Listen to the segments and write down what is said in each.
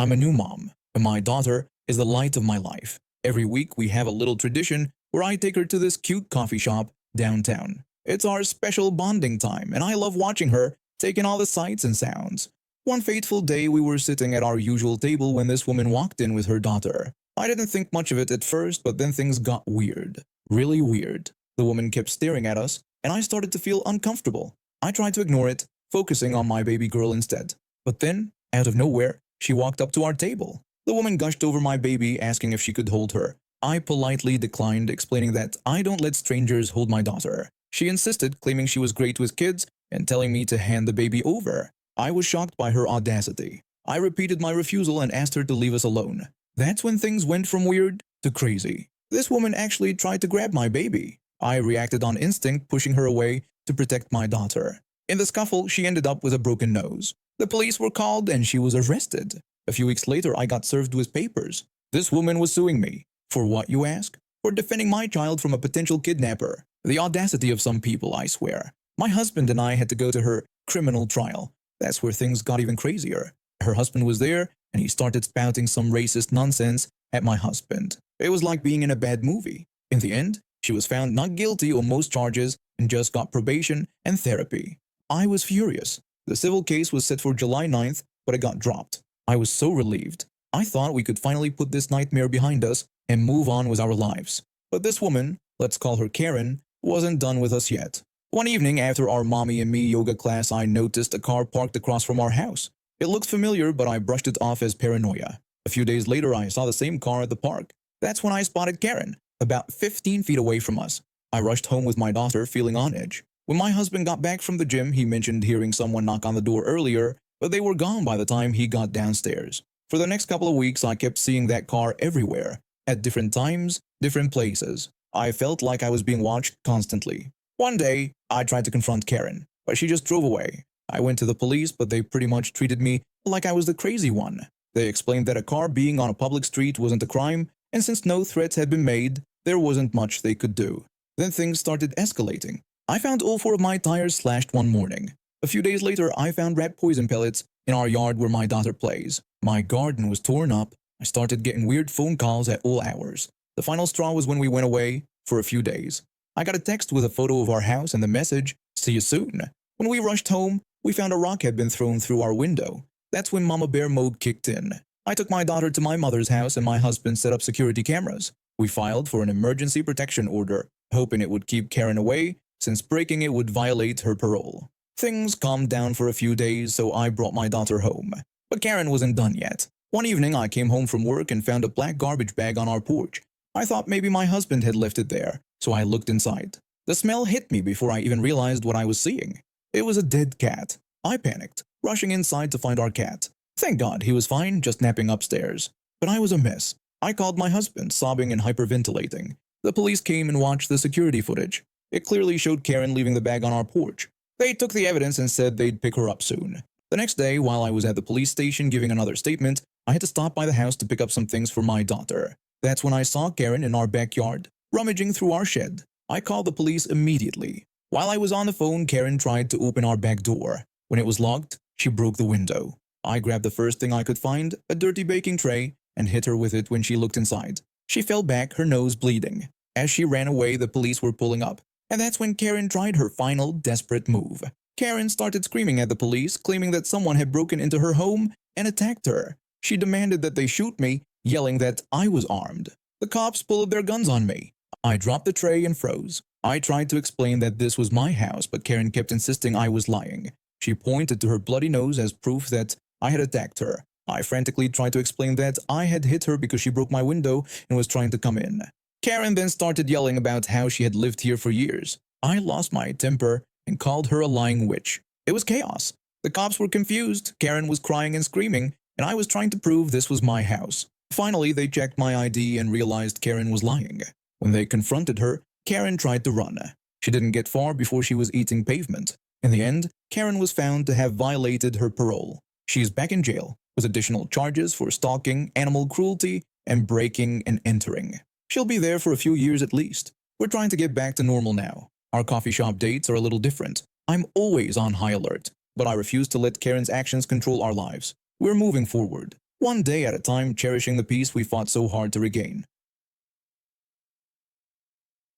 I'm a new mom, and my daughter is the light of my life. Every week we have a little tradition where I take her to this cute coffee shop downtown. It's our special bonding time, and I love watching her take in all the sights and sounds. One fateful day we were sitting at our usual table when this woman walked in with her daughter. I didn't think much of it at first, but then things got weird. Really weird. The woman kept staring at us, and I started to feel uncomfortable. I tried to ignore it, focusing on my baby girl instead. But then, out of nowhere, she walked up to our table. The woman gushed over my baby, asking if she could hold her. I politely declined, explaining that I don't let strangers hold my daughter. She insisted, claiming she was great with kids and telling me to hand the baby over. I was shocked by her audacity. I repeated my refusal and asked her to leave us alone. That's when things went from weird to crazy. This woman actually tried to grab my baby. I reacted on instinct, pushing her away to protect my daughter. In the scuffle, she ended up with a broken nose. The police were called and she was arrested. A few weeks later, I got served with papers. This woman was suing me. For what, you ask? For defending my child from a potential kidnapper. The audacity of some people, I swear. My husband and I had to go to her criminal trial. That's where things got even crazier. Her husband was there, and he started spouting some racist nonsense at my husband. It was like being in a bad movie. In the end, she was found not guilty on most charges and just got probation and therapy. I was furious. The civil case was set for July 9th, but it got dropped. I was so relieved. I thought we could finally put this nightmare behind us and move on with our lives. But this woman, let's call her Karen, wasn't done with us yet. One evening after our mommy and me yoga class, I noticed a car parked across from our house. It looked familiar, but I brushed it off as paranoia. A few days later, I saw the same car at the park. That's when I spotted Karen, about 15 feet away from us. I rushed home with my daughter, feeling on edge. When my husband got back from the gym, he mentioned hearing someone knock on the door earlier, but they were gone by the time he got downstairs. For the next couple of weeks, I kept seeing that car everywhere, at different times, different places. I felt like I was being watched constantly. One day, I tried to confront Karen, but she just drove away. I went to the police, but they pretty much treated me like I was the crazy one. They explained that a car being on a public street wasn't a crime, and since no threats had been made, there wasn't much they could do. Then things started escalating. I found all 4 of my tires slashed one morning. A few days later, I found rat poison pellets in our yard where my daughter plays. My garden was torn up. I started getting weird phone calls at all hours. The final straw was when we went away for a few days. I got a text with a photo of our house and the message, "See you soon." When we rushed home, we found a rock had been thrown through our window. That's when Mama Bear mode kicked in. I took my daughter to my mother's house and my husband set up security cameras. We filed for an emergency protection order, hoping it would keep Karen away, since breaking it would violate her parole. Things calmed down for a few days, so I brought my daughter home. But Karen wasn't done yet. One evening, I came home from work and found a black garbage bag on our porch. I thought maybe my husband had left it there, so I looked inside. The smell hit me before I even realized what I was seeing. It was a dead cat. I panicked, rushing inside to find our cat. Thank God he was fine, just napping upstairs. But I was a mess. I called my husband, sobbing and hyperventilating. The police came and watched the security footage. It clearly showed Karen leaving the bag on our porch. They took the evidence and said they'd pick her up soon. The next day, while I was at the police station giving another statement, I had to stop by the house to pick up some things for my daughter. That's when I saw Karen in our backyard, rummaging through our shed. I called the police immediately. While I was on the phone, Karen tried to open our back door. When it was locked, she broke the window. I grabbed the first thing I could find, a dirty baking tray, and hit her with it when she looked inside. She fell back, her nose bleeding. As she ran away, the police were pulling up. And that's when Karen tried her final desperate move. Karen started screaming at the police, claiming that someone had broken into her home and attacked her. She demanded that they shoot me, yelling that I was armed. The cops pulled their guns on me. I dropped the tray and froze. I tried to explain that this was my house, but Karen kept insisting I was lying. She pointed to her bloody nose as proof that I had attacked her. I frantically tried to explain that I had hit her because she broke my window and was trying to come in. Karen then started yelling about how she had lived here for years. I lost my temper and called her a lying witch. It was chaos. The cops were confused, Karen was crying and screaming, and I was trying to prove this was my house. Finally, they checked my ID and realized Karen was lying. When they confronted her, Karen tried to run. She didn't get far before she was eating pavement. In the end, Karen was found to have violated her parole. She is back in jail, with additional charges for stalking, animal cruelty, and breaking and entering. She'll be there for a few years at least. We're trying to get back to normal now. Our coffee shop dates are a little different. I'm always on high alert, but I refuse to let Karen's actions control our lives. We're moving forward. one day at a time, cherishing the peace we fought so hard to regain.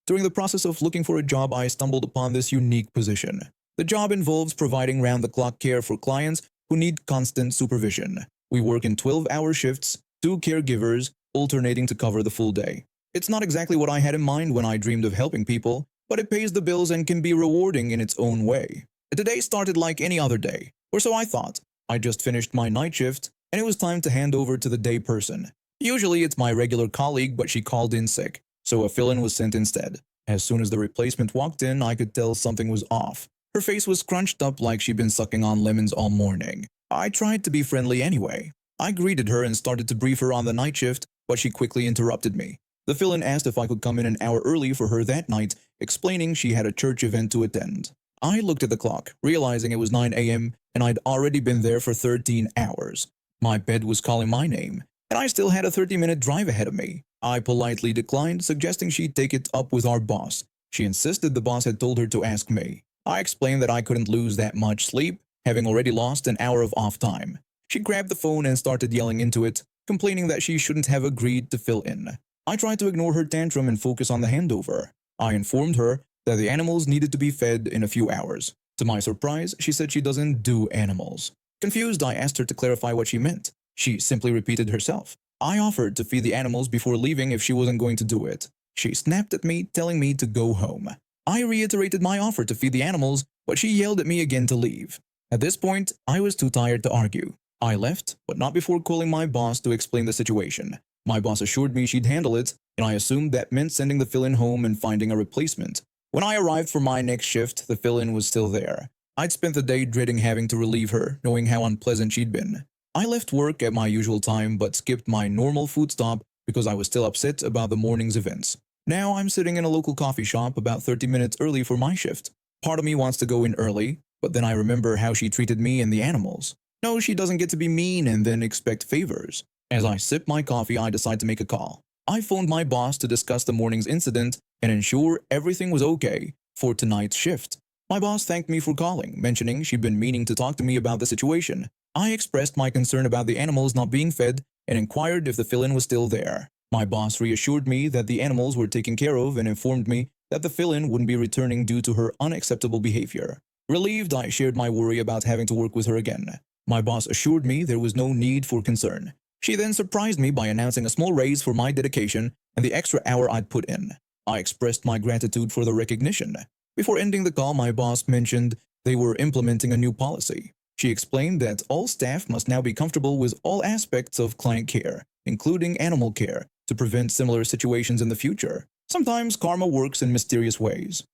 During the process of looking for a job, I stumbled upon this unique position. The job involves providing round-the-clock care for clients who need constant supervision. We work in 12-hour shifts, two caregivers alternating to cover the full day. It's not exactly what I had in mind when I dreamed of helping people, but it pays the bills and can be rewarding in its own way. The day started like any other day, or so I thought. I just finished my night shift, and it was time to hand over to the day person. Usually it's my regular colleague, but she called in sick, so a fill-in was sent instead. As soon as the replacement walked in, I could tell something was off. Her face was scrunched up like she'd been sucking on lemons all morning. I tried to be friendly anyway. I greeted her and started to brief her on the night shift, but she quickly interrupted me. The fill-in asked if I could come in an hour early for her that night, explaining she had a church event to attend. I looked at the clock, realizing it was 9 a.m. and I'd already been there for 13 hours. My bed was calling my name, and I still had a 30-minute drive ahead of me. I politely declined, suggesting she take it up with our boss. She insisted the boss had told her to ask me. I explained that I couldn't lose that much sleep, having already lost an hour of off time. She grabbed the phone and started yelling into it, complaining that she shouldn't have agreed to fill in. I tried to ignore her tantrum and focus on the handover. I informed her that the animals needed to be fed in a few hours. To my surprise, she said she doesn't do animals. Confused, I asked her to clarify what she meant. She simply repeated herself. I offered to feed the animals before leaving if she wasn't going to do it. She snapped at me, telling me to go home. I reiterated my offer to feed the animals, but she yelled at me again to leave. At this point, I was too tired to argue. I left, but not before calling my boss to explain the situation. My boss assured me she'd handle it, and I assumed that meant sending the fill-in home and finding a replacement. When I arrived for my next shift, the fill-in was still there. I'd spent the day dreading having to relieve her, knowing how unpleasant she'd been. I left work at my usual time but skipped my normal food stop because I was still upset about the morning's events. Now I'm sitting in a local coffee shop about 30 minutes early for my shift. Part of me wants to go in early, but then I remember how she treated me and the animals. No, she doesn't get to be mean and then expect favors. As I sip my coffee, I decide to make a call. I phoned my boss to discuss the morning's incident and ensure everything was okay for tonight's shift. My boss thanked me for calling, mentioning she'd been meaning to talk to me about the situation. I expressed my concern about the animals not being fed and inquired if the fill-in was still there. My boss reassured me that the animals were taken care of and informed me that the fill-in wouldn't be returning due to her unacceptable behavior. Relieved, I shared my worry about having to work with her again. My boss assured me there was no need for concern. She then surprised me by announcing a small raise for my dedication and the extra hour I'd put in. I expressed my gratitude for the recognition. Before ending the call, my boss mentioned they were implementing a new policy. She explained that all staff must now be comfortable with all aspects of client care, including animal care, to prevent similar situations in the future. Sometimes karma works in mysterious ways.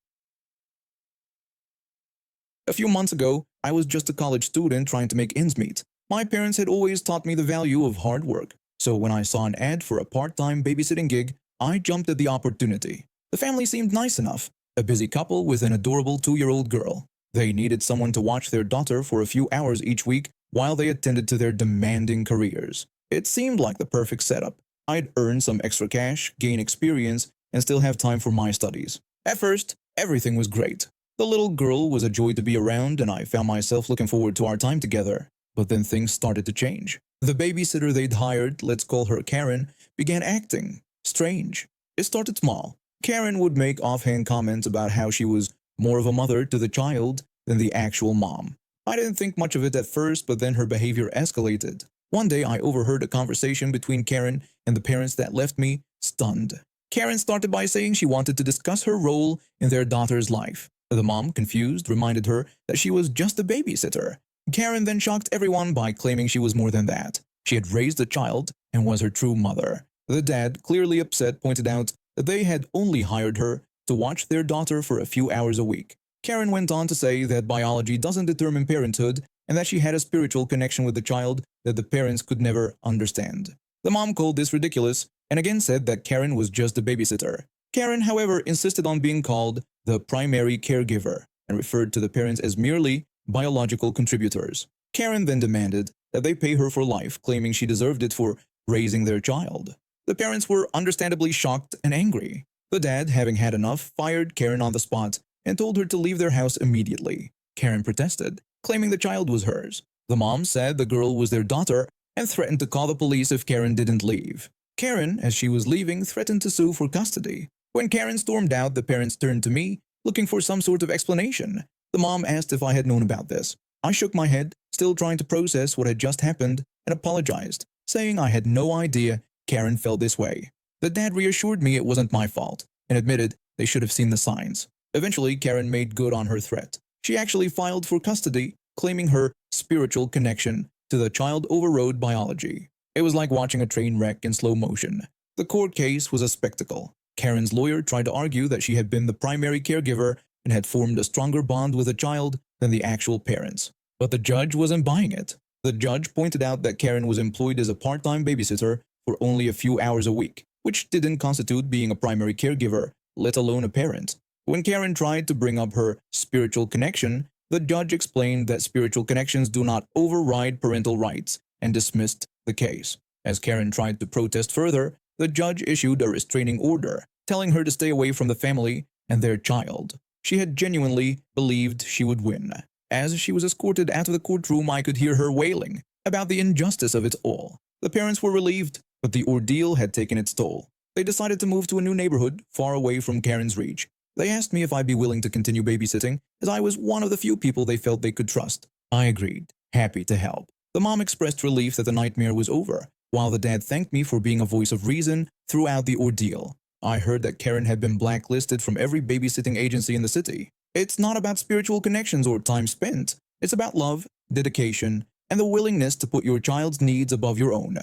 A few months ago, I was just a college student trying to make ends meet. My parents had always taught me the value of hard work, so when I saw an ad for a part-time babysitting gig, I jumped at the opportunity. The family seemed nice enough, a busy couple with an adorable 2-year-old girl. They needed someone to watch their daughter for a few hours each week while they attended to their demanding careers. It seemed like the perfect setup. I'd earn some extra cash, gain experience, and still have time for my studies. At first, everything was great. The little girl was a joy to be around, and I found myself looking forward to our time together. But then things started to change. The babysitter they'd hired, let's call her Karen, began acting strange. It started small. Karen would make offhand comments about how she was more of a mother to the child than the actual mom. I didn't think much of it at first, but then her behavior escalated. One day, I overheard a conversation between Karen and the parents that left me stunned. Karen started by saying she wanted to discuss her role in their daughter's life. The mom, confused, reminded her that she was just a babysitter. Karen then shocked everyone by claiming she was more than that. She had raised a child and was her true mother. The dad, clearly upset, pointed out that they had only hired her to watch their daughter for a few hours a week. Karen went on to say that biology doesn't determine parenthood and that she had a spiritual connection with the child that the parents could never understand. The mom called this ridiculous and again said that Karen was just a babysitter. Karen, however, insisted on being called the primary caregiver and referred to the parents as merely biological contributors. Karen then demanded that they pay her for life, claiming she deserved it for raising their child. The parents were understandably shocked and angry. The dad, having had enough, fired Karen on the spot and told her to leave their house immediately. Karen protested, claiming the child was hers. The mom said the girl was their daughter and threatened to call the police if Karen didn't leave. Karen, as she was leaving, threatened to sue for custody. When Karen stormed out, the parents turned to me, looking for some sort of explanation. The mom asked if I had known about this. I shook my head, still trying to process what had just happened, and apologized, saying I had no idea Karen felt this way. The dad reassured me it wasn't my fault, and admitted they should have seen the signs. Eventually, Karen made good on her threat. She actually filed for custody, claiming her spiritual connection to the child overrode biology. It was like watching a train wreck in slow motion. The court case was a spectacle. Karen's lawyer tried to argue that she had been the primary caregiver and had formed a stronger bond with the child than the actual parents. But the judge wasn't buying it. The judge pointed out that Karen was employed as a part-time babysitter for only a few hours a week, which didn't constitute being a primary caregiver, let alone a parent. When Karen tried to bring up her spiritual connection, the judge explained that spiritual connections do not override parental rights and dismissed the case. As Karen tried to protest further, the judge issued a restraining order, telling her to stay away from the family and their child. She had genuinely believed she would win. As she was escorted out of the courtroom, I could hear her wailing about the injustice of it all. The parents were relieved, but the ordeal had taken its toll. They decided to move to a new neighborhood, far away from Karen's reach. They asked me if I'd be willing to continue babysitting, as I was one of the few people they felt they could trust. I agreed, happy to help. The mom expressed relief that the nightmare was over, while the dad thanked me for being a voice of reason throughout the ordeal. I heard that Karen had been blacklisted from every babysitting agency in the city. It's not about spiritual connections or time spent. It's about love, dedication, and the willingness to put your child's needs above your own.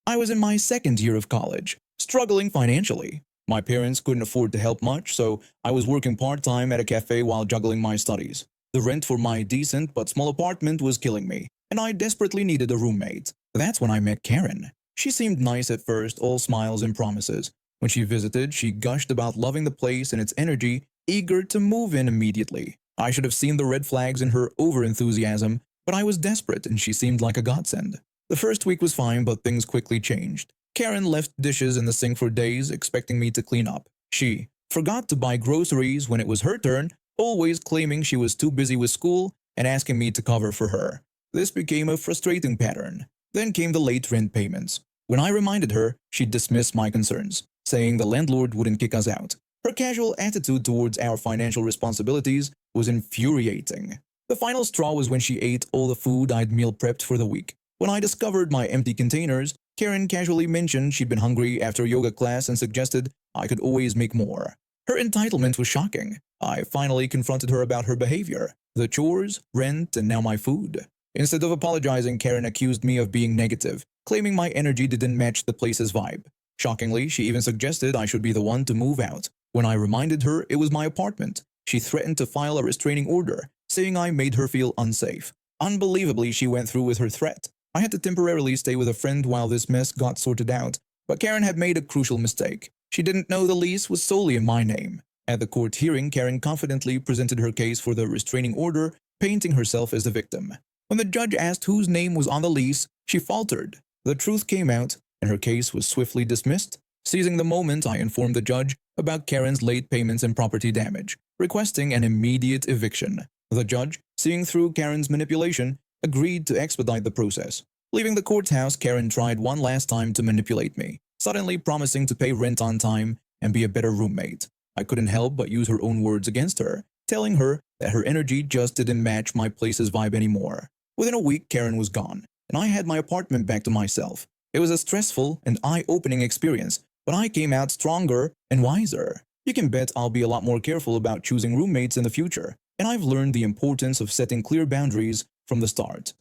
I was in my second year of college, struggling financially. My parents couldn't afford to help much, so I was working part-time at a cafe while juggling my studies. The rent for my decent but small apartment was killing me, and I desperately needed a roommate. That's when I met Karen. She seemed nice at first, all smiles and promises. When she visited, she gushed about loving the place and its energy, eager to move in immediately. I should have seen the red flags in her overenthusiasm, but I was desperate and she seemed like a godsend. The first week was fine, but things quickly changed. Karen left dishes in the sink for days, expecting me to clean up. She forgot to buy groceries when it was her turn, always claiming she was too busy with school and asking me to cover for her. This became a frustrating pattern. Then came the late rent payments. When I reminded her, she dismissed my concerns, saying the landlord wouldn't kick us out. Her casual attitude towards our financial responsibilities was infuriating. The final straw was when she ate all the food I'd meal prepped for the week. When I discovered my empty containers, Karen casually mentioned she'd been hungry after yoga class and suggested I could always make more. Her entitlement was shocking. I finally confronted her about her behavior, the chores, rent, and now my food. Instead of apologizing, Karen accused me of being negative, claiming my energy didn't match the place's vibe. Shockingly, she even suggested I should be the one to move out. When I reminded her it was my apartment, she threatened to file a restraining order, saying I made her feel unsafe. Unbelievably, she went through with her threat. I had to temporarily stay with a friend while this mess got sorted out, but Karen had made a crucial mistake. She didn't know the lease was solely in my name. At the court hearing, Karen confidently presented her case for the restraining order, painting herself as the victim. When the judge asked whose name was on the lease, she faltered. The truth came out, and her case was swiftly dismissed. Seizing the moment, I informed the judge about Karen's late payments and property damage, requesting an immediate eviction. The judge, seeing through Karen's manipulation, agreed to expedite the process. Leaving the courthouse, Karen tried one last time to manipulate me, suddenly promising to pay rent on time and be a better roommate. I couldn't help but use her own words against her, telling her that her energy just didn't match my place's vibe anymore. Within a week, Karen was gone, and I had my apartment back to myself. It was a stressful and eye-opening experience, but I came out stronger and wiser. You can bet I'll be a lot more careful about choosing roommates in the future, and I've learned the importance of setting clear boundaries from the start.